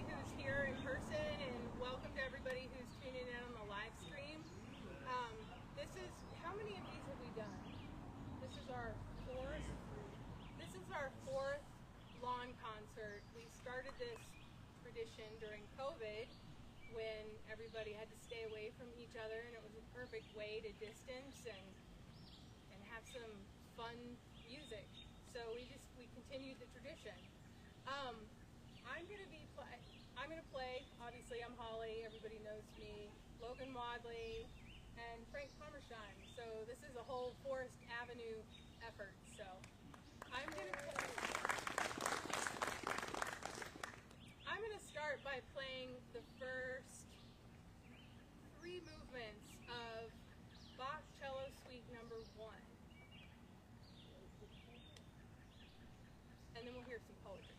everybody who's here in person, and welcome to everybody who's tuning in on the live stream. This is, how many of these have we done? This is our fourth lawn concert. We started this tradition during COVID when everybody had to stay away from each other, and it was a perfect way to distance and have some fun music. So we continued the tradition. I'm gonna play. Obviously, I'm Holly. Everybody knows me. Logan Wadley and Frank Pommersheim. So this is a whole Forest Avenue effort. So I'm gonna start by playing the first 3 movements of Bach Cello Suite Number 1, and then we'll hear some poetry.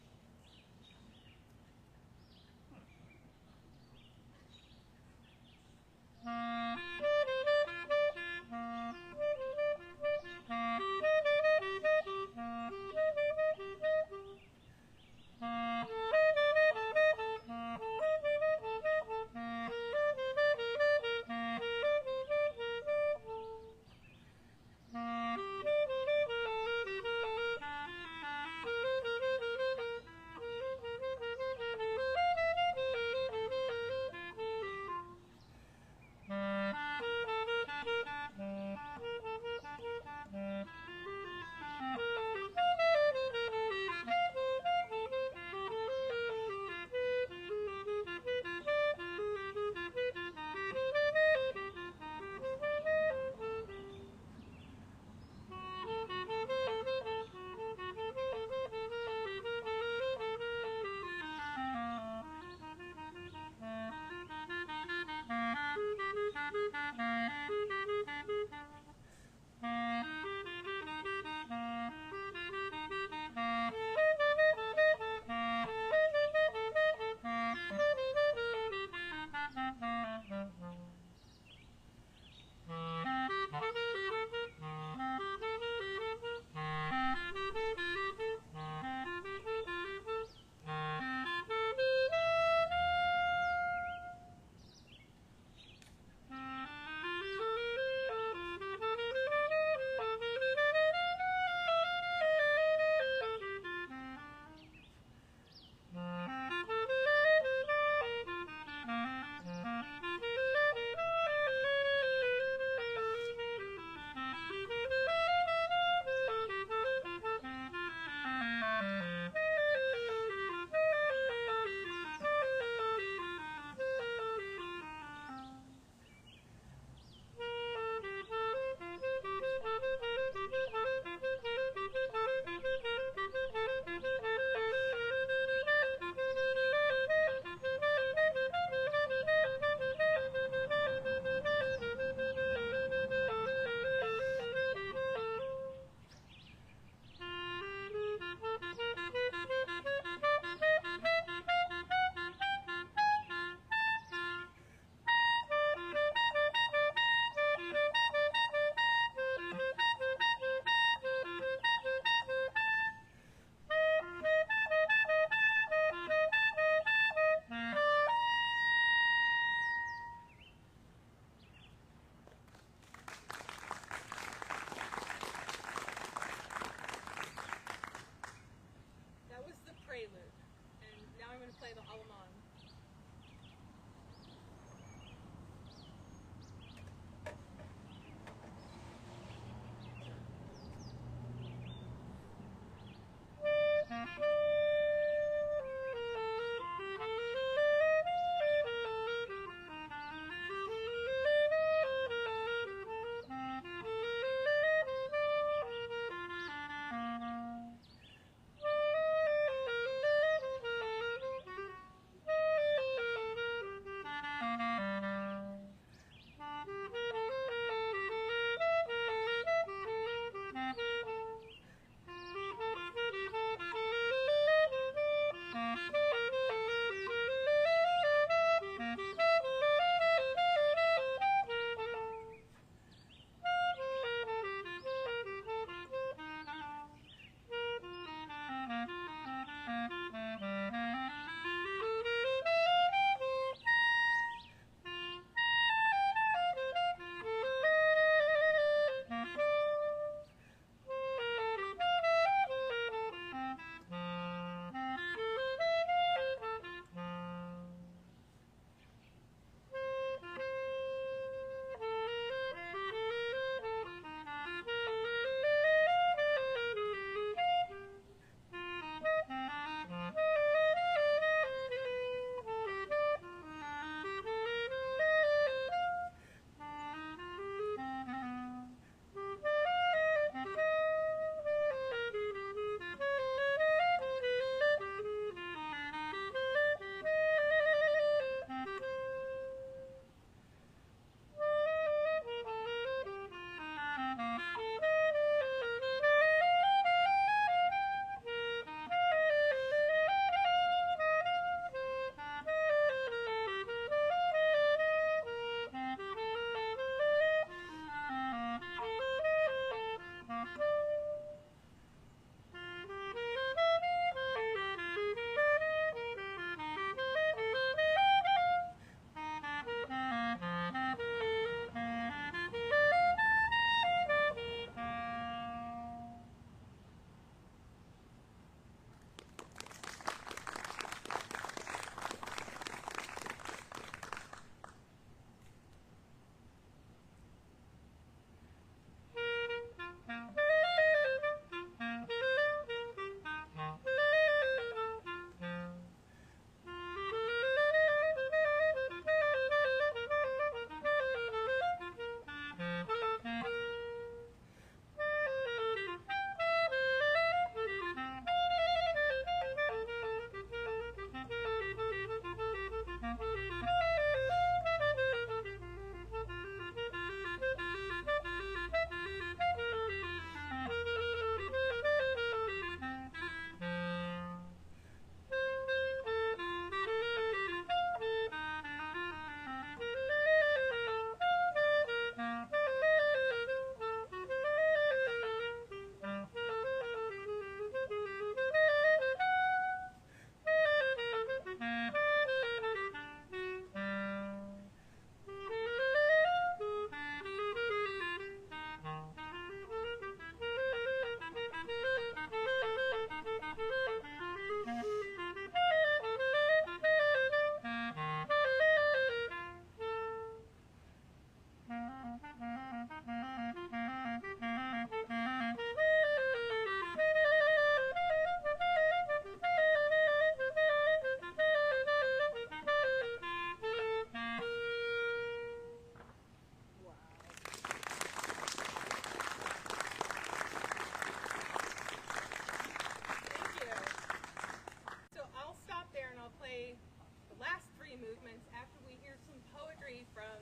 movements after we hear some poetry from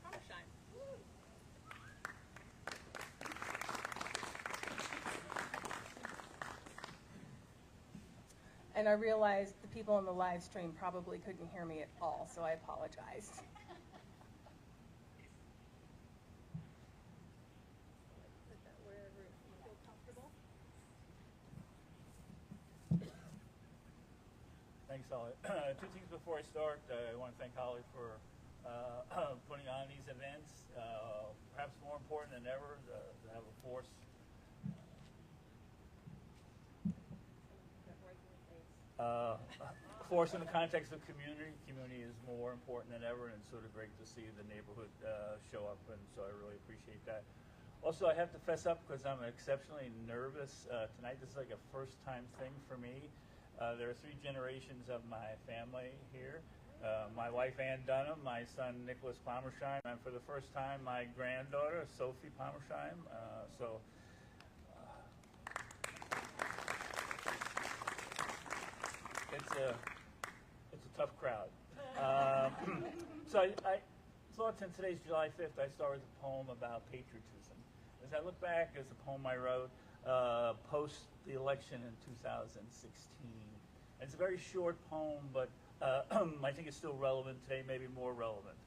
Pommersheim. And I realized the people on the live stream probably couldn't hear me at all, so I apologize. Put that wherever you feel comfortable. Thanks, Holly. Two things before I start. I want to thank Holly for putting on these events. Perhaps more important than ever to have a force. Force in the context of community. Community is more important than ever, and it's sort of great to see the neighborhood show up, and so I really appreciate that. Also, I have to fess up because I'm exceptionally nervous tonight. This is like a first-time thing for me. There are 3 generations of my family here. My wife, Ann Dunham, my son, Nicholas Pommersheim, and for the first time, my granddaughter, Sophie Pommersheim. It's a tough crowd. So I thought since today's July 5th, I start with a poem about patriotism. As I look back, it's a poem I wrote post the election in 2016. And it's a very short poem, but I think it's still relevant today, maybe more relevant.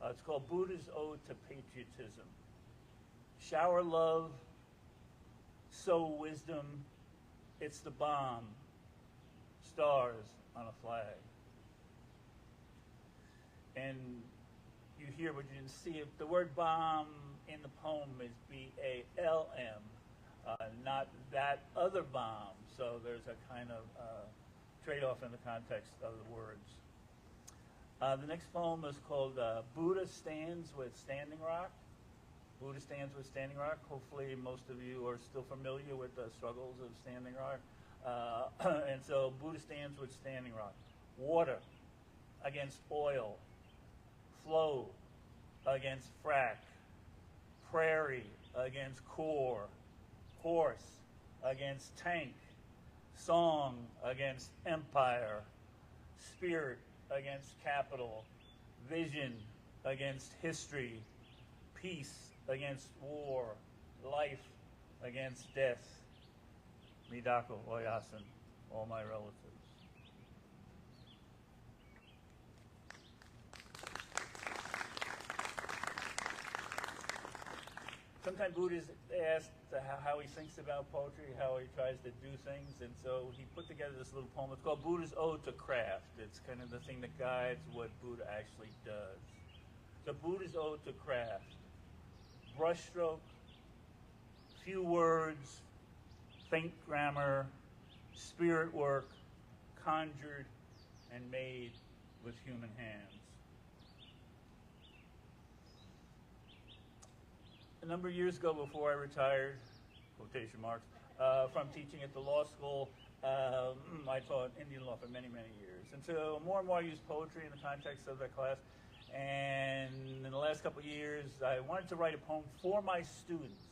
It's called Buddha's Ode to Patriotism. Shower love, sow wisdom, it's the bomb. Stars on a flag. And you hear, but you didn't see it. The word bomb in the poem is B-A-L-M, not that other bomb. So there's a kind of trade-off in the context of the words. The next poem is called Buddha Stands with Standing Rock. Buddha Stands with Standing Rock. Hopefully most of you are still familiar with the struggles of Standing Rock. And so Buddha stands with Standing Rock. Water against oil. Flow against frack. Prairie against core. Horse against tank. Song against empire. Spirit against capital. Vision against history. Peace against war. Life against death. Midako Oyasin, all my relatives. Sometimes Buddha is asked how he thinks about poetry, how he tries to do things, and so he put together this little poem. It's called Buddha's Ode to Craft. It's kind of the thing that guides what Buddha actually does. So Buddha's Ode to Craft. Brushstroke, few words, faint grammar, spirit work, conjured and made with human hands. A number of years ago, before I retired, quotation marks, from teaching at the law school, I taught Indian law for many, many years. And so more and more I used poetry in the context of that class. And in the last couple of years, I wanted to write a poem for my students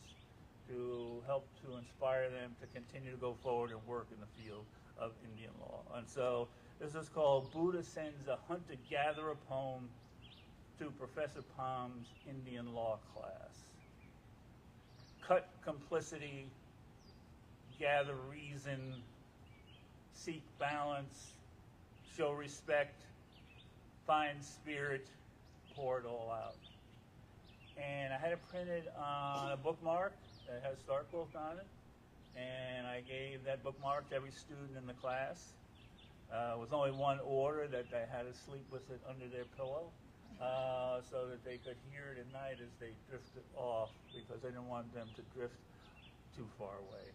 to help to inspire them to continue to go forward and work in the field of Indian law. And so this is called Buddha Sends a Hunter-Gatherer Poem to Professor Pom's Indian law class. Cut complicity, gather reason, seek balance, show respect, find spirit, pour it all out. And I had it printed on a bookmark that has Starkville on it, and I gave that bookmark to every student in the class. With only one order, that they had to sleep with it under their pillow, so that they could hear it at night as they drifted off, because I didn't want them to drift too far away.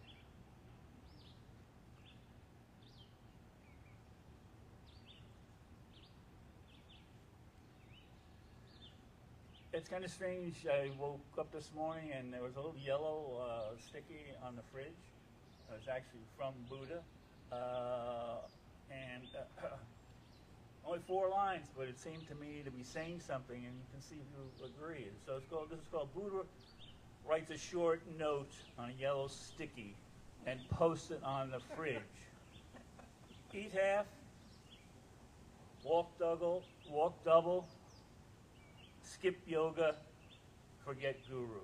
It's kind of strange. I woke up this morning and there was a little yellow sticky on the fridge. It was actually from Buddha. Only 4 lines, but it seemed to me to be saying something, and you can see if you agree. So this is called Buddha Writes a Short Note on a Yellow Sticky and Posts it on the fridge. Eat half, walk double, skip yoga, forget guru.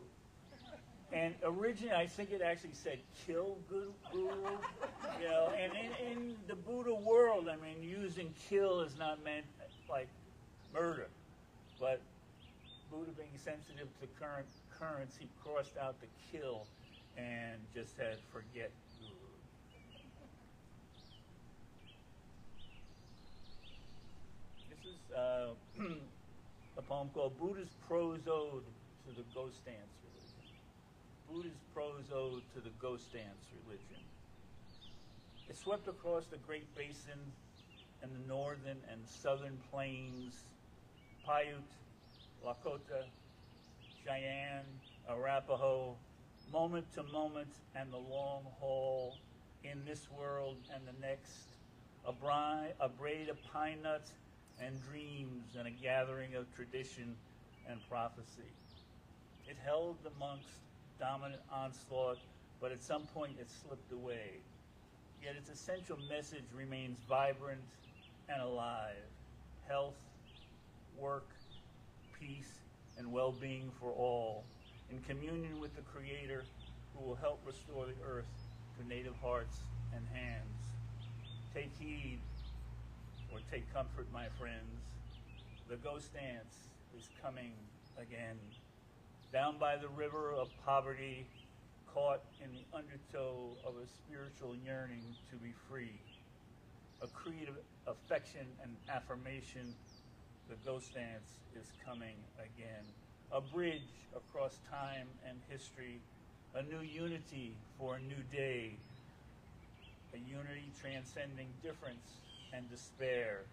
And originally, I think it actually said kill guru, you know, and in the Buddha world, I mean, using kill is not meant like murder, but Buddha being sensitive to current currents, he crossed out the kill and just said forget guru. This is a poem called Buddha's Prose Ode to the Ghost Dance Religion. Buddha's Prose Ode to the Ghost Dance Religion. It swept across the Great Basin and the northern and southern plains, Paiute, Lakota, Cheyenne, Arapaho, moment to moment and the long haul in this world and the next, a braid of pine nuts and dreams and a gathering of tradition and prophecy. It held the monks' dominant onslaught, but at some point it slipped away. Yet its essential message remains vibrant and alive. Health, work, peace, and well-being for all, in communion with the Creator who will help restore the earth to native hearts and hands. Take heed, or take comfort, my friends. The ghost dance is coming again. Down by the river of poverty, caught in the undertow of a spiritual yearning to be free. A creed of affection and affirmation, the ghost dance is coming again. A bridge across time and history, a new unity for a new day, a unity transcending difference and despair,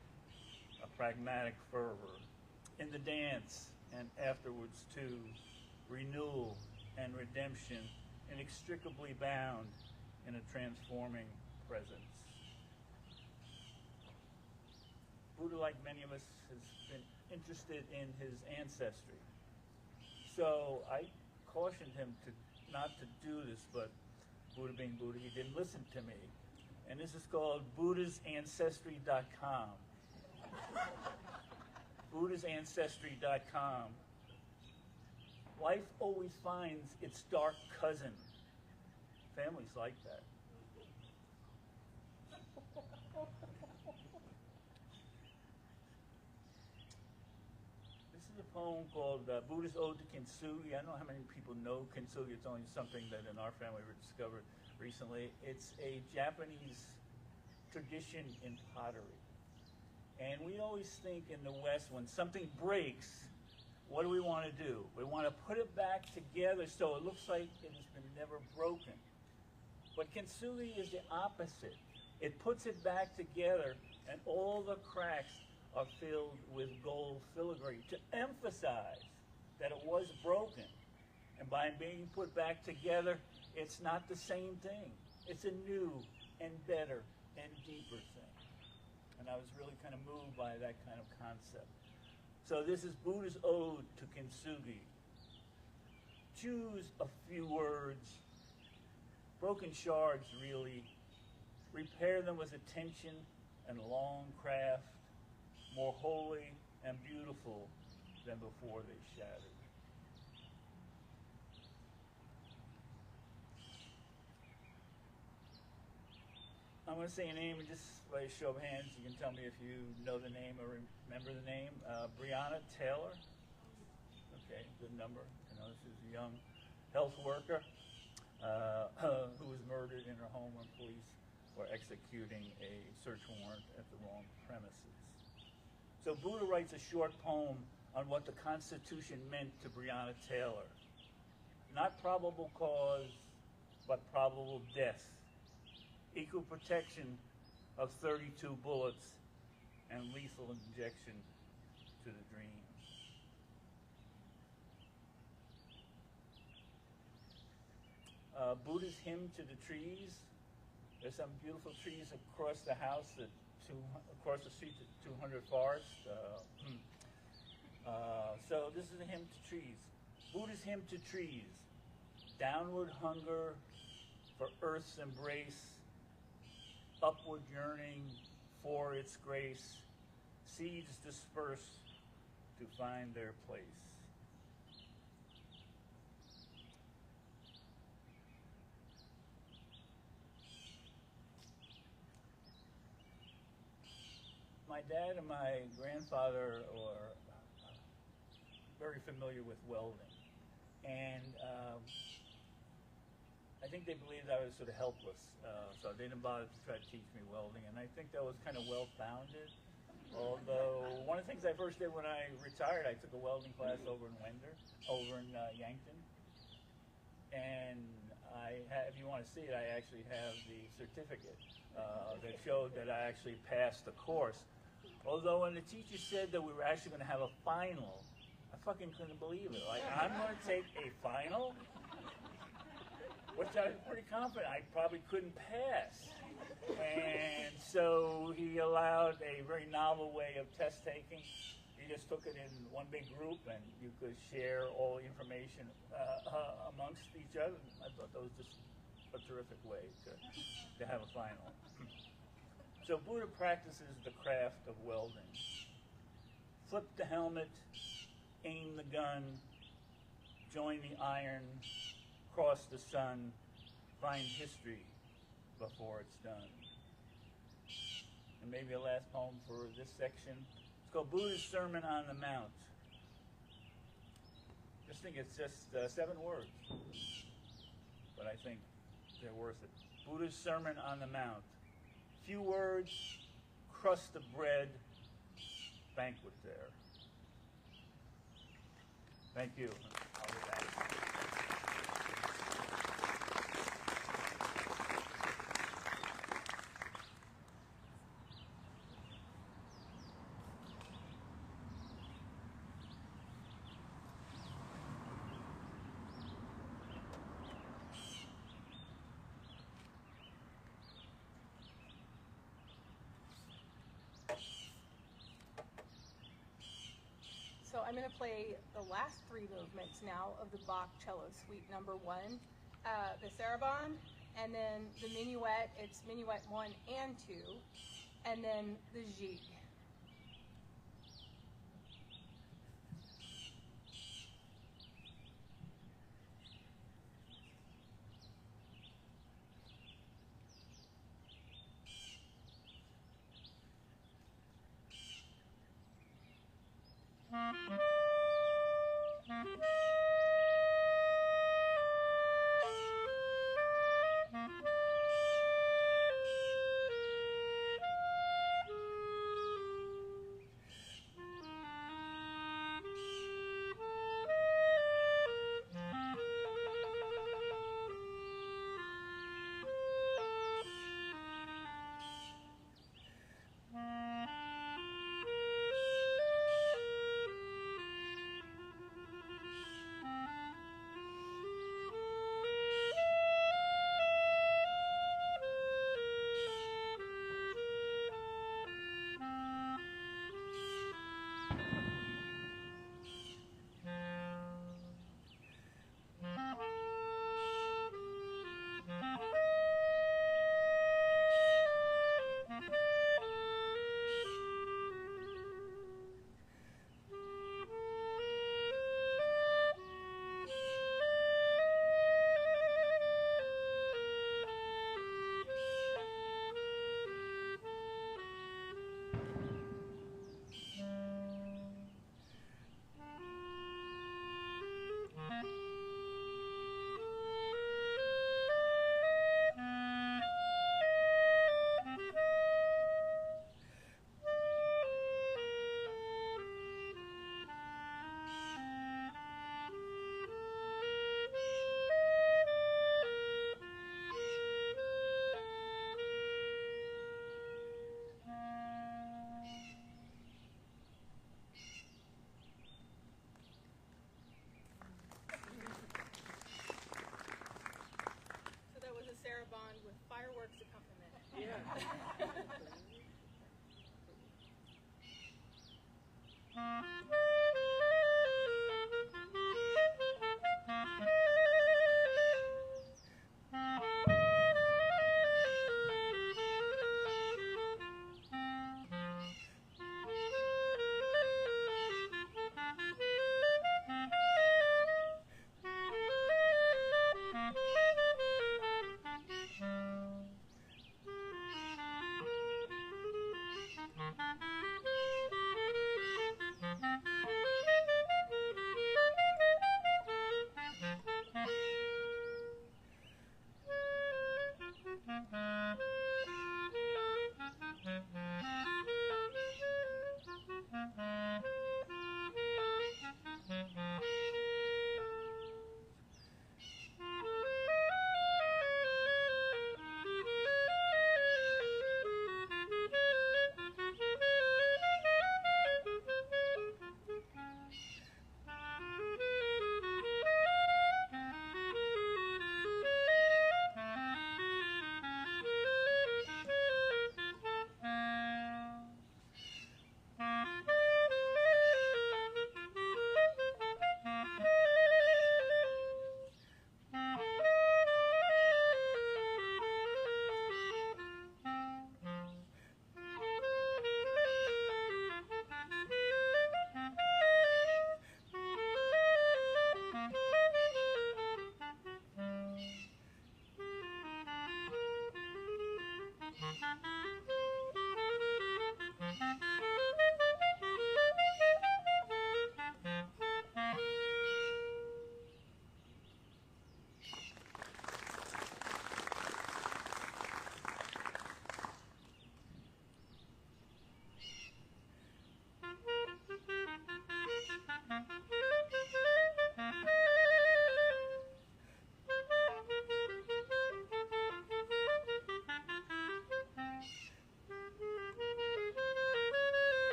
a pragmatic fervor. In the dance and afterwards too, renewal and redemption, inextricably bound in a transforming presence. Buddha, like many of us, has been interested in his ancestry. So I cautioned him not to do this, but Buddha being Buddha, he didn't listen to me. And this is called BuddhasAncestry.com. BuddhasAncestry.com. Life always finds its dark cousin. Families like that. This is a poem called Buddha's Ode to Kintsugi. I don't know how many people know Kintsugi. It's only something that in our family we discovered recently. It's a Japanese tradition in pottery. And we always think in the West, when something breaks, what do we want to do? We want to put it back together so it looks like it has been never broken. But Kintsugi is the opposite. It puts it back together and all the cracks are filled with gold filigree to emphasize that it was broken. And by being put back together, it's not the same thing. It's a new and better and deeper thing. And I was really kind of moved by that kind of concept. So this is Buddha's Ode to Kintsugi. Choose a few words, broken shards really, repair them with attention and long craft, more holy and beautiful than before they shattered. I'm going to say a name, and just by a show of hands, you can tell me if you know the name or remember the name. Breonna Taylor. Okay, good number. You know, this is a young health worker who was murdered in her home when police were executing a search warrant at the wrong premises. So Buddha writes a short poem on what the Constitution meant to Breonna Taylor. Not probable cause, but probable death. Equal protection of 32 bullets and lethal injection to the dream. Buddha's Hymn to the Trees. There's some beautiful trees across the house, across the street to 200 Forest. So this is a hymn to trees. Buddha's Hymn to Trees. Downward hunger for earth's embrace, upward yearning for its grace, seeds disperse to find their place. My dad and my grandfather were very familiar with welding, and I think they believed I was sort of helpless, so they didn't bother to try to teach me welding, and I think that was kind of well-founded. Although one of the things I first did when I retired, I took a welding class over in Yankton, and if you want to see it, I actually have the certificate that showed that I actually passed the course. Although when the teacher said that we were actually going to have a final, I fucking couldn't believe it. Like, I'm going to take a final? Which I was pretty confident I probably couldn't pass. And so he allowed a very novel way of test taking. He just took it in one big group, and you could share all the information amongst each other. I thought that was just a terrific way to have a final. So Buddha practices the craft of welding. Flip the helmet, aim the gun, join the iron, cross the sun, find history before it's done. And maybe a last poem for this section. It's called Buddha's Sermon on the Mount. Just think it's just 7 words, but I think they're worth it. Buddha's Sermon on the Mount. Few words, crust of bread, banquet there. Thank you. I'll be back. So I'm going to play the last 3 movements now of the Bach Cello Suite number 1, the Sarabande, and then the minuet. It's minuet 1 and 2, and then the gigue. Sarabande with fireworks accompaniment. Yeah.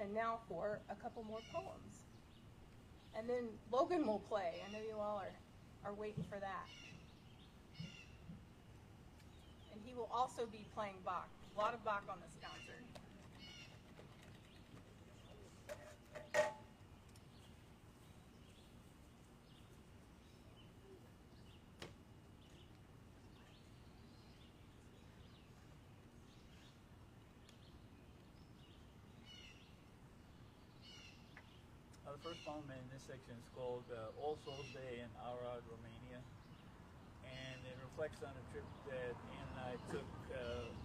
And now for a couple more poems. And then Logan will play. I know you all are waiting for that. And he will also be playing Bach. A lot of Bach on this concert. The first poem in this section is called All Souls Day in Arad, Romania. And it reflects on a trip that Ann and I took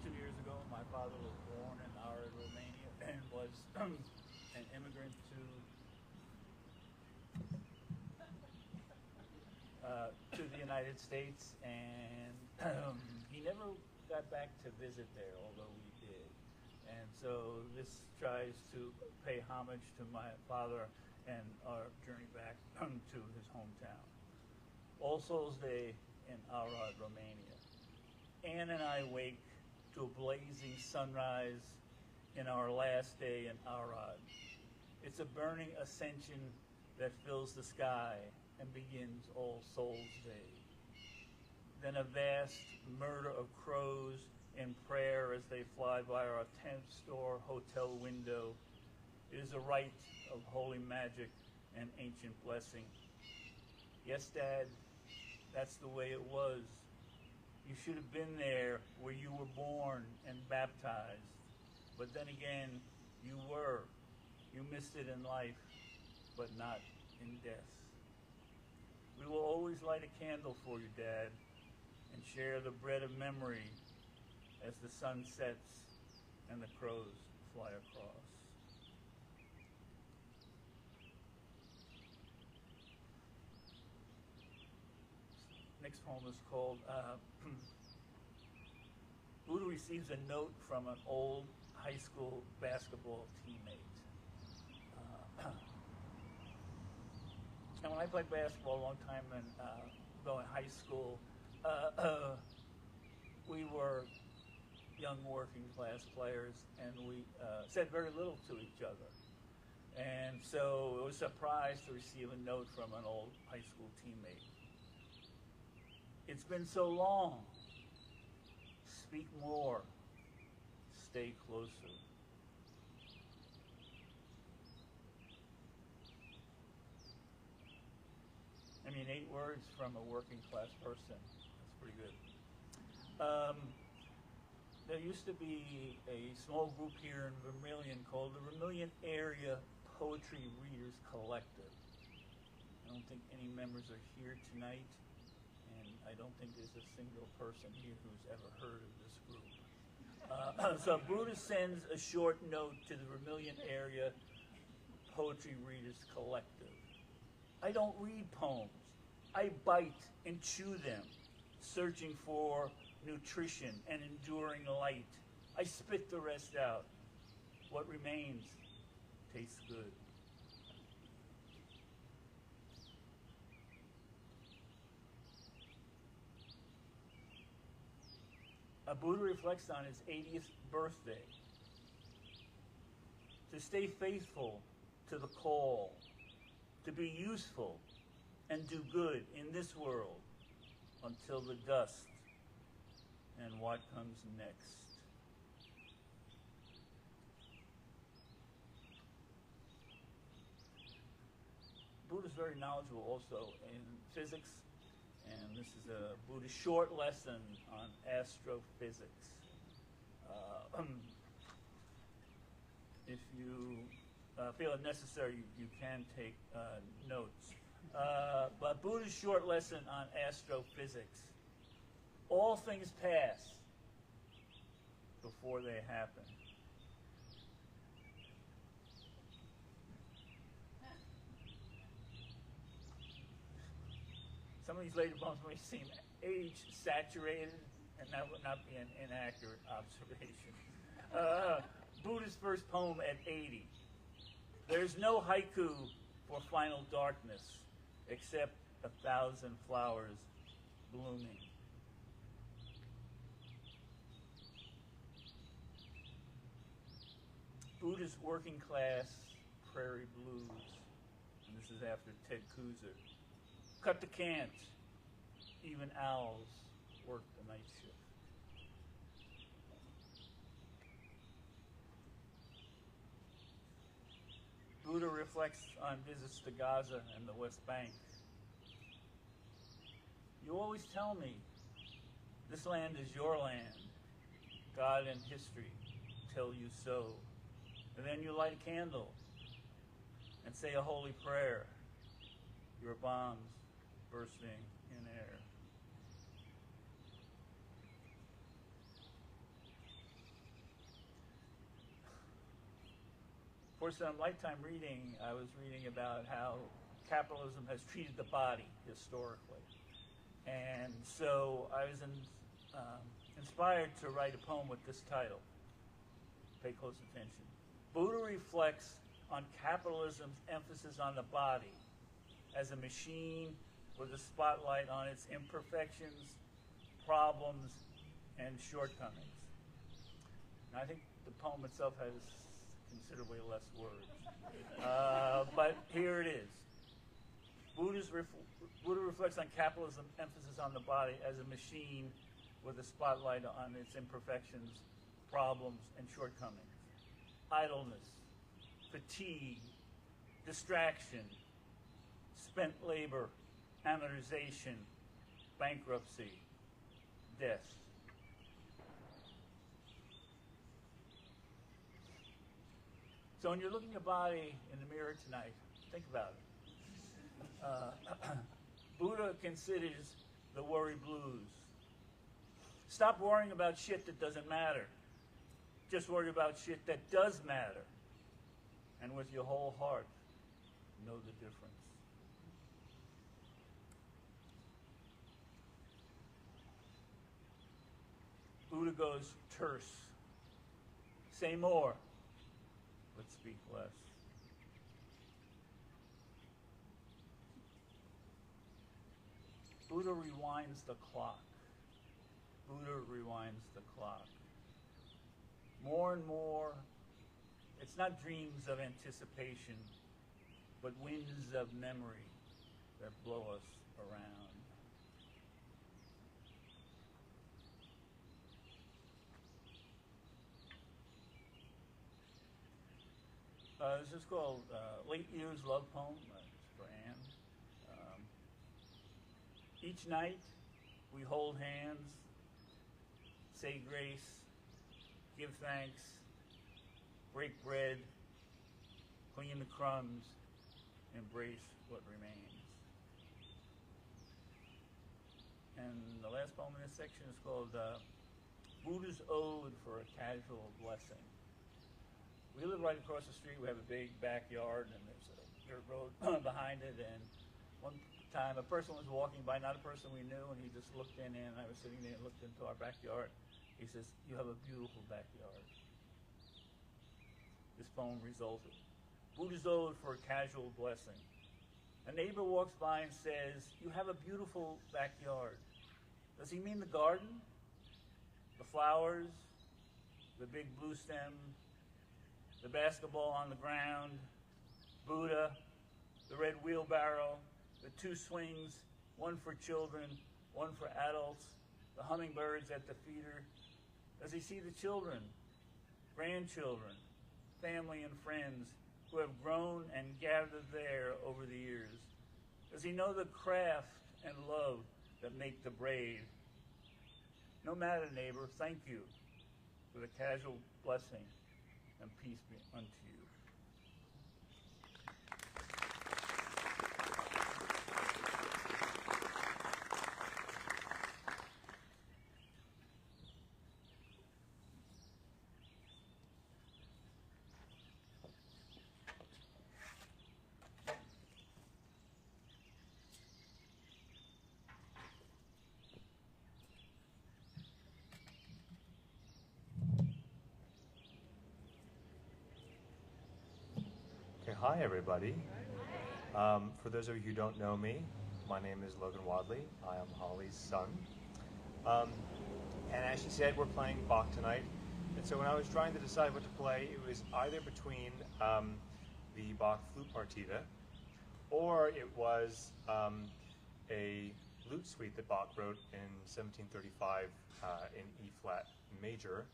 2 years ago. My father was born in Arad, Romania, and was an immigrant to the United States. And he never got back to visit there, although we did. And so this tries to pay homage to my father and our journey back to his hometown. All Souls Day in Arad, Romania. Ann and I wake to a blazing sunrise in our last day in Arad. It's a burning ascension that fills the sky and begins All Souls Day. Then a vast murder of crows in prayer as they fly by our 10th store hotel window. It is a rite of holy magic and ancient blessing. Yes, Dad, that's the way it was. You should have been there where you were born and baptized. But then again, you were. You missed it in life, but not in death. We will always light a candle for you, Dad, and share the bread of memory as the sun sets and the crows fly across. Next poem is called Buddha receives a note from an old high school basketball teammate. And when I played basketball a long time ago in high school, we were young working class players, and we said very little to each other. And so it was a surprise to receive a note from an old high school teammate. It's been so long. Speak more. Stay closer. I mean, 8 words from a working class person. That's pretty good. There used to be a small group here in Vermilion called the Vermilion Area Poetry Readers Collective. I don't think any members are here tonight, and I don't think there's a single person here who's ever heard of this group. So Buddha sends a short note to the Vermilion Area Poetry Readers Collective. I don't read poems. I bite and chew them, searching for nutrition and enduring light. I spit the rest out. What remains tastes good. A Buddha reflects on his 80th birthday. To stay faithful to the call, to be useful and do good in this world until the dust and what comes next. Buddha's very knowledgeable also in physics, and this is a Buddhist short lesson on astrophysics. If you feel it necessary, you can take notes. But Buddha's short lesson on astrophysics. All things pass before they happen. Some of these later poems may seem age-saturated, and that would not be an inaccurate observation. Buddha's first poem at 80. There's no haiku for final darkness except 1,000 flowers blooming. Buddha's working class prairie blues. And this is after Ted Kooser. Cut the cant. Even owls work the night shift. Buddha reflects on visits to Gaza and the West Bank. You always tell me, this land is your land. God and history tell you so. And then you light a candle and say a holy prayer. Your bombs bursting in air. For some lifetime reading, I was reading about how capitalism has treated the body historically. And so I was inspired to write a poem with this title. Pay close attention. Buddha reflects on capitalism's emphasis on the body as a machine with a spotlight on its imperfections, problems, and shortcomings. And I think the poem itself has considerably less words. But here it is. Buddha reflects on capitalism's emphasis on the body as a machine with a spotlight on its imperfections, problems, and shortcomings. Idleness, fatigue, distraction, spent labor, amortization, bankruptcy, death. So when you're looking at your body in the mirror tonight, think about it. Buddha considers the worry blues. Stop worrying about shit that doesn't matter. Just worry about shit that does matter. And with your whole heart, know the difference. Buddha goes terse. Say more, but speak less. Buddha rewinds the clock. Buddha rewinds the clock. More and more, it's not dreams of anticipation, but winds of memory that blow us around. This is called Late Years Love Poem. It's for Anne. Each night, we hold hands, say grace, give thanks, break bread, clean the crumbs, embrace what remains. And the last poem in this section is called Buddha's Ode for a Casual Blessing. We live right across the street. We have a big backyard, and there's a dirt road behind it. And one time, a person was walking by, not a person we knew, and he just looked in, and I was sitting there and looked into our backyard. He says, "You have a beautiful backyard." This poem resulted. Buddha's Ode for a Casual Blessing. A neighbor walks by and says, "You have a beautiful backyard." Does he mean the garden? The flowers? The big blue stem? The basketball on the ground? Buddha? The red wheelbarrow? The two swings, one for children, one for adults? The hummingbirds at the feeder? Does he see the children, grandchildren, family and friends who have grown and gathered there over the years? Does he know the craft and love that make the braid? No matter, neighbor, thank you for the casual blessing, and peace be unto you. Hi, everybody. For those of you who don't know me, my name is Logan Wadley. I am Holly's son. And as she said, we're playing Bach tonight. And so when I was trying to decide what to play, it was either between the Bach flute partita, or it was a lute suite that Bach wrote in 1735 in E flat major.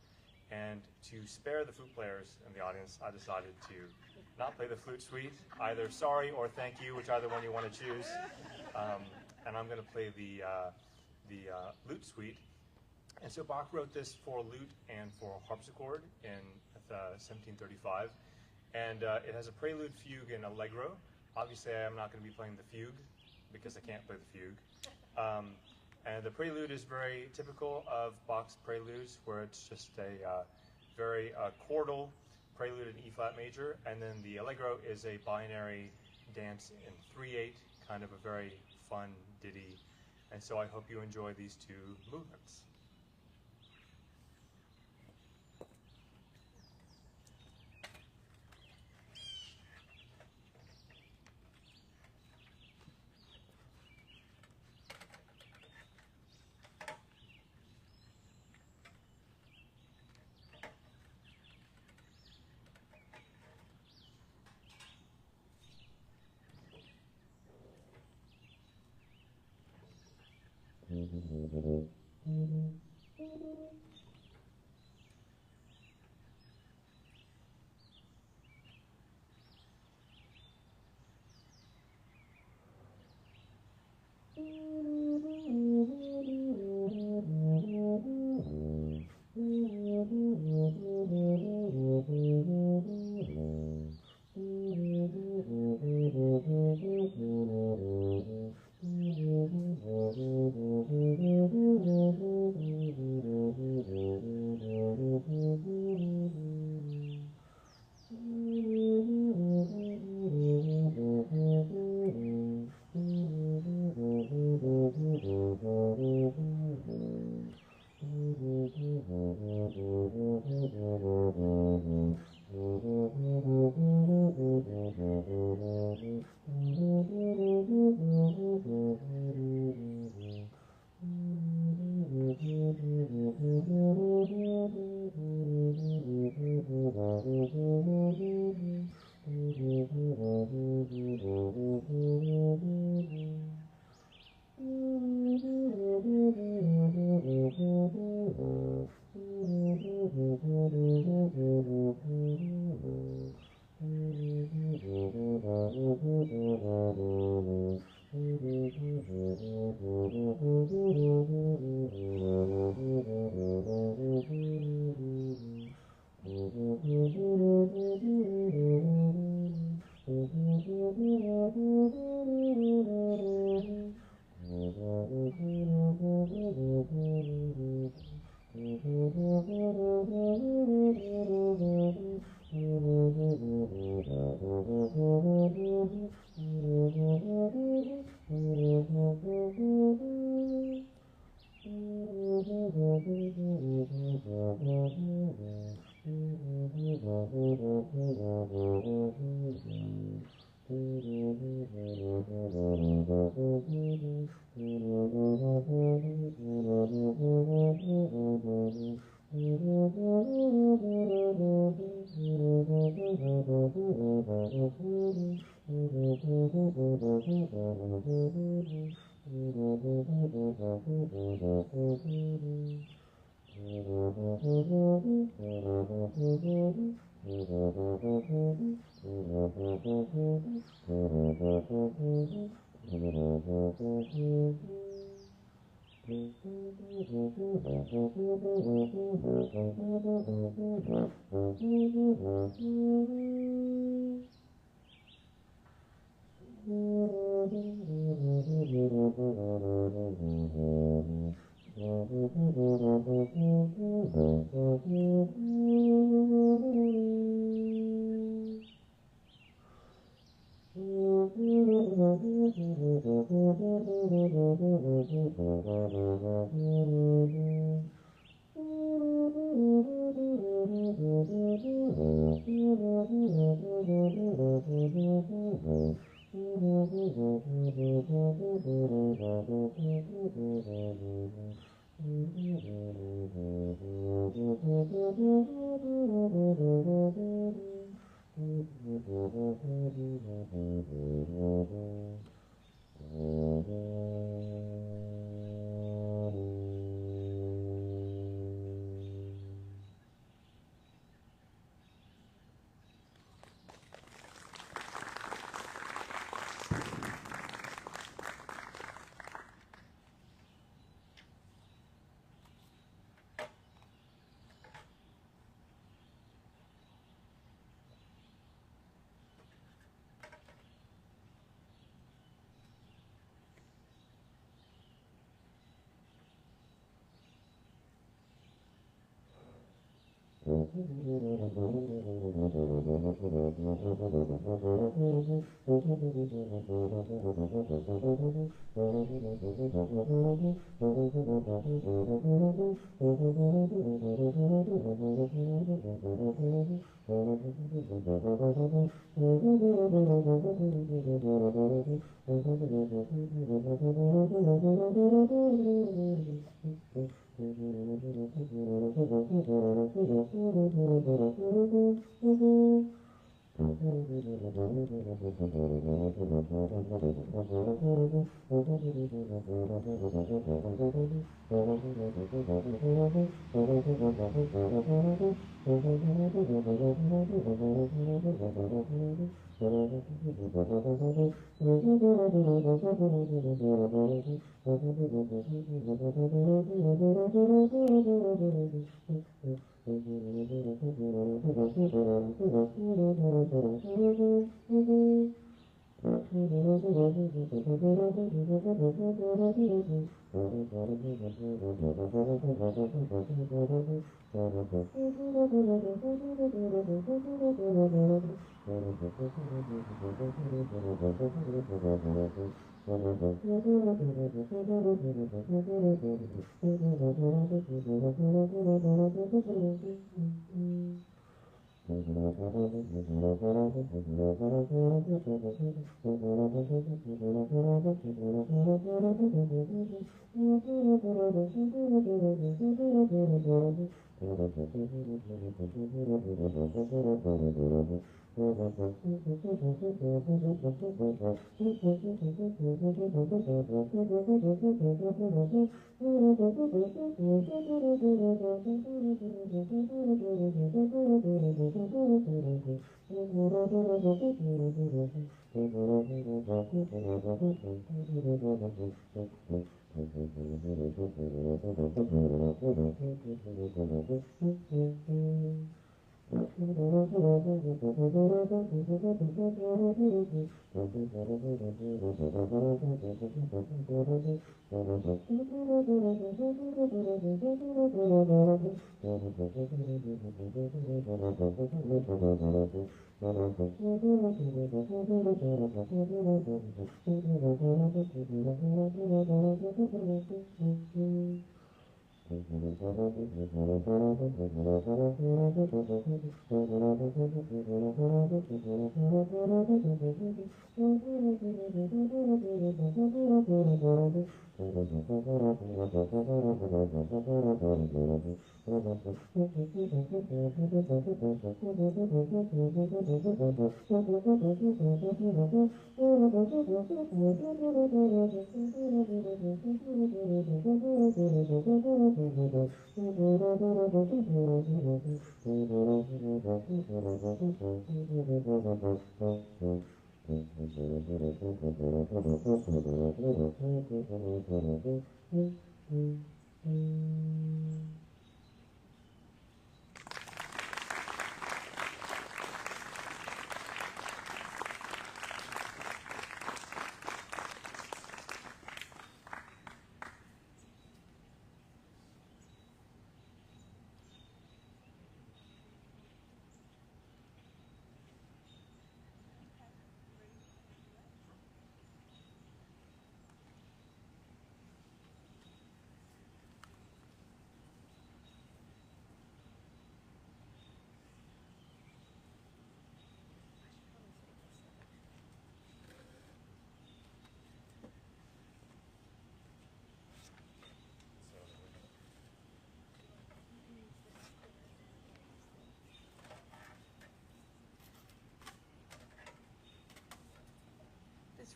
And to spare the flute players in the audience, I decided to not play the flute suite, either Sorry or Thank You, whichever one you want to choose. And I'm going to play the lute suite. And so Bach wrote this for lute and for harpsichord in 1735. And it has a prelude, fugue, and allegro. Obviously, I'm not going to be playing the fugue because I can't play the fugue. And the prelude is very typical of Bach's preludes, where it's just a very chordal prelude in E flat major. And then the allegro is a binary dance in 3/8, kind of a very fun ditty. And so I hope you enjoy these two movements.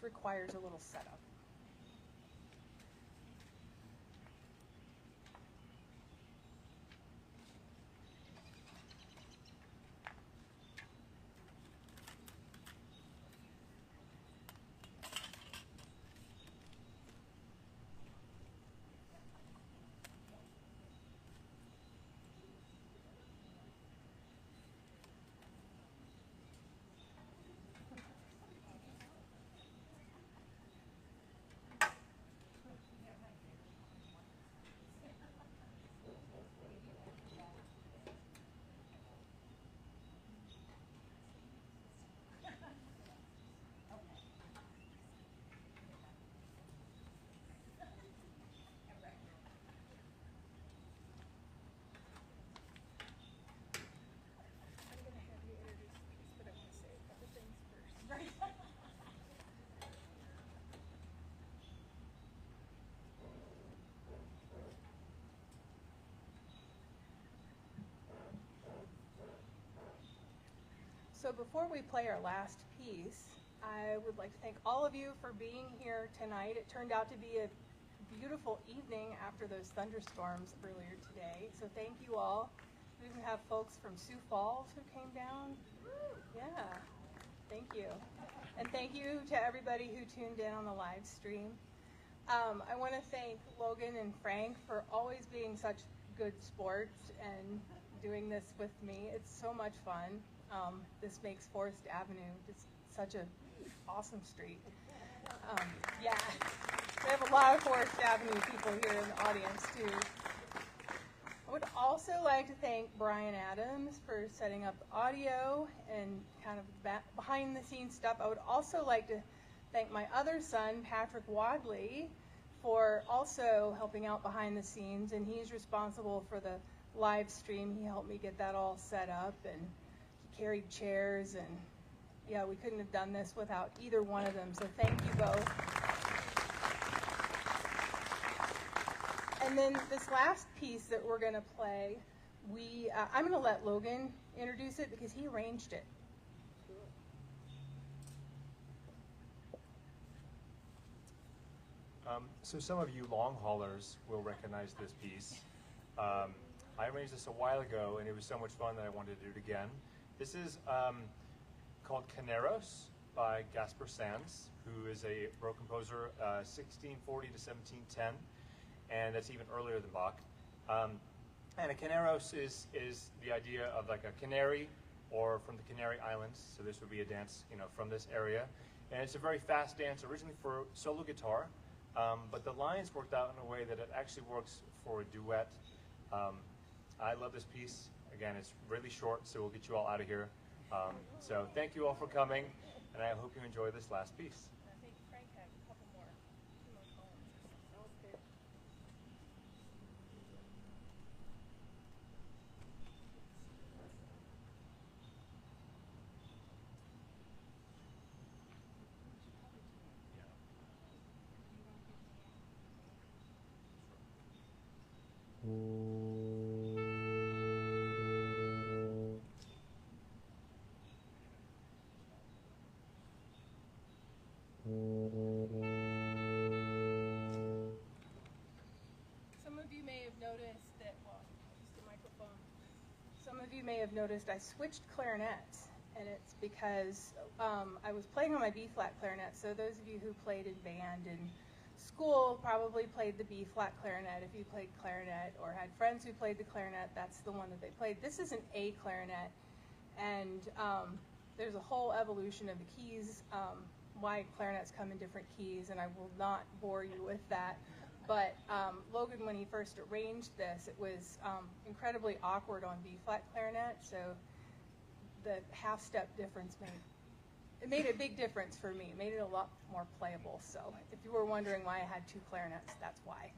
requires a little setup. So before we play our last piece, I would like to thank all of you for being here tonight. It turned out to be a beautiful evening after those thunderstorms earlier today. So thank you all. We even have folks from Sioux Falls who came down. Yeah, thank you. And thank you to everybody who tuned in on the live stream. I want to thank Logan and Frank for always being such good sports and doing this with me. It's so much fun. This makes Forest Avenue just such an awesome street. Yeah, we have a lot of Forest Avenue people here in the audience too. I would also like to thank Brian Adams for setting up the audio and kind of behind the scenes stuff. I would also like to thank my other son, Patrick Wadley, for also helping out behind the scenes, and he's responsible for the live stream. He helped me get that all set up, and he carried chairs, and yeah, we couldn't have done this without either one of them, so thank you both. And then this last piece that we're going to play, I'm going to let Logan introduce it because he arranged it. So some of you long haulers will recognize this piece. I arranged this a while ago, and it was so much fun that I wanted to do it again. This is called Caneros by Gaspar Sanz, who is a Baroque composer, 1640 to 1710, and that's even earlier than Bach. And a Caneros is the idea of like a canary, or from the Canary Islands. So this would be a dance, from this area, and it's a very fast dance, originally for solo guitar. But the lines worked out in a way that it actually works for a duet. I love this piece. Again, it's really short, so we'll get you all out of here. So thank you all for coming, and I hope you enjoy this last piece. I think Frank had a couple more, 2 more poems. Okay. Some of you may have noticed that, just a microphone. Some of you may have noticed I switched clarinets, and it's because I was playing on my B-flat clarinet. So those of you who played in band in school probably played the B-flat clarinet. If you played clarinet or had friends who played the clarinet, that's the one that they played. This is an A clarinet, and there's a whole evolution of the keys, why clarinets come in different keys, and I will not bore you with that. But Logan, when he first arranged this, it was incredibly awkward on B-flat clarinet, so the half-step difference made a big difference for me. It made it a lot more playable. So if you were wondering why I had 2 clarinets, that's why.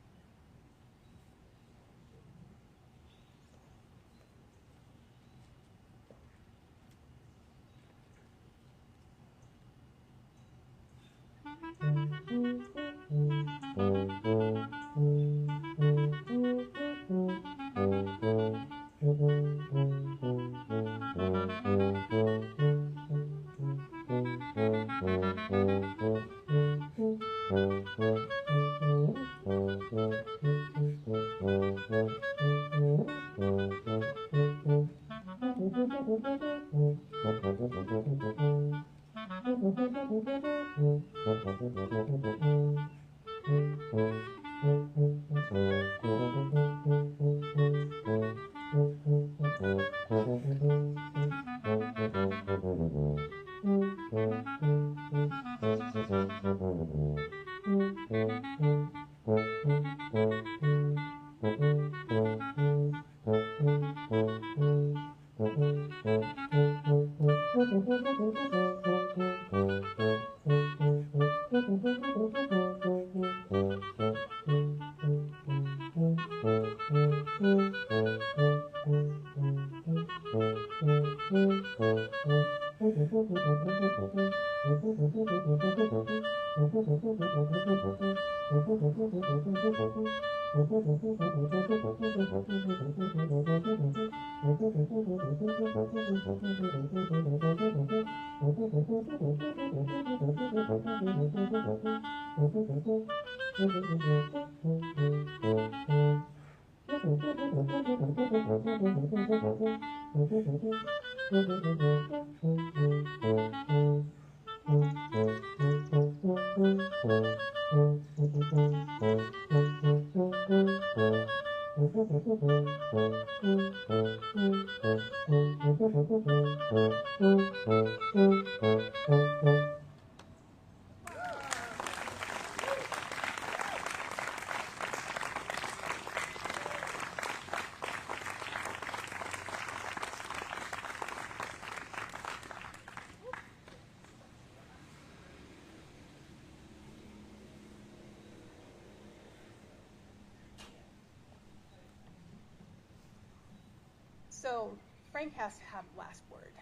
So Frank has to have last word.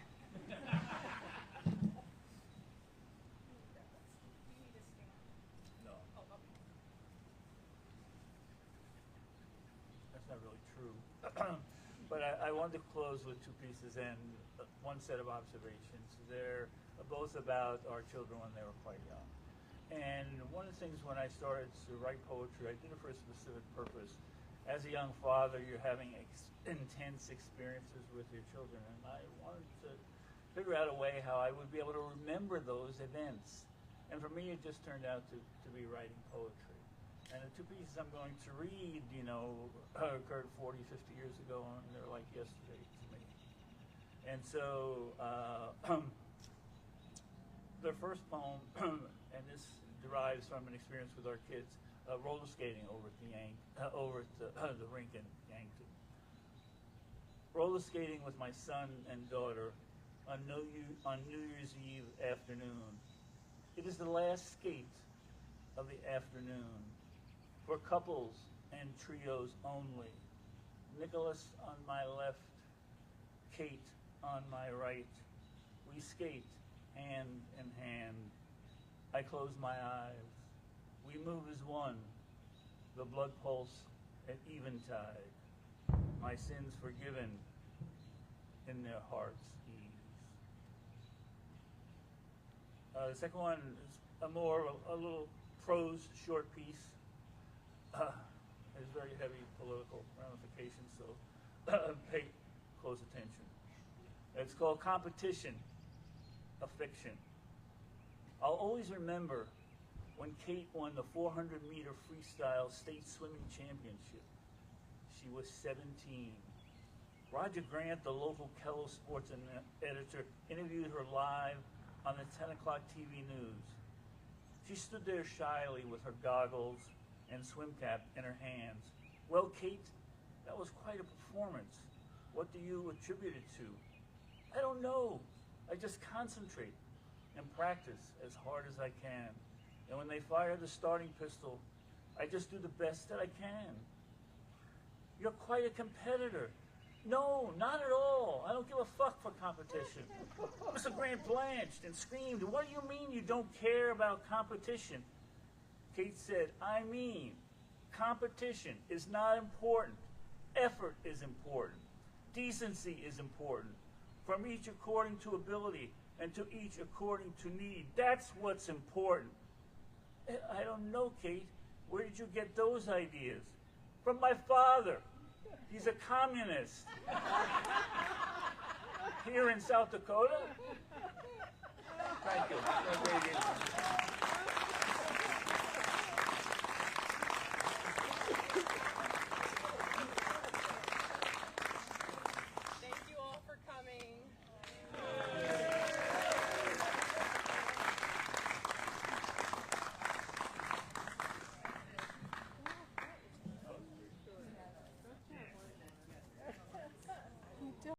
No. That's not really true. But I wanted to close with two pieces and one set of observations. They're both about our children when they were quite young. And one of the things when I started to write poetry, I did it for a specific purpose. As a young father, you're having intense experiences with your children, and I wanted to figure out a way how I would be able to remember those events. And for me, it just turned out to be writing poetry. And the two pieces I'm going to read, occurred 40, 50 years ago, and they're like yesterday to me. And so, the first poem, and this derives from an experience with our kids, roller skating over at the rink in Yankton. Roller skating with my son and daughter on New Year's Eve afternoon. It is the last skate of the afternoon for couples and trios only. Nicholas on my left, Kate on my right. We skate hand in hand. I close my eyes. We move as one, the blood pulse at eventide. My sins forgiven in their heart's ease. The second one is a little prose short piece. Has very heavy political ramifications, so pay close attention. It's called Competition, a Fiction. I'll always remember when Kate won the 400-meter freestyle state swimming championship. She was 17. Roger Grant, the local Kello sports editor, interviewed her live on the 10 o'clock TV news. She stood there shyly with her goggles and swim cap in her hands. Well, Kate, that was quite a performance. What do you attribute it to? I don't know. I just concentrate and practice as hard as I can. And when they fire the starting pistol, I just do the best that I can. You're quite a competitor. No, not at all. I don't give a fuck for competition. Mr. Grant blanched and screamed, what do you mean you don't care about competition? Kate said, I mean, competition is not important. Effort is important. Decency is important. From each according to ability. and to each according to need. That's what's important. I don't know, Kate. Where did you get those ideas? From my father. He's a communist. Here in South Dakota? Thank you.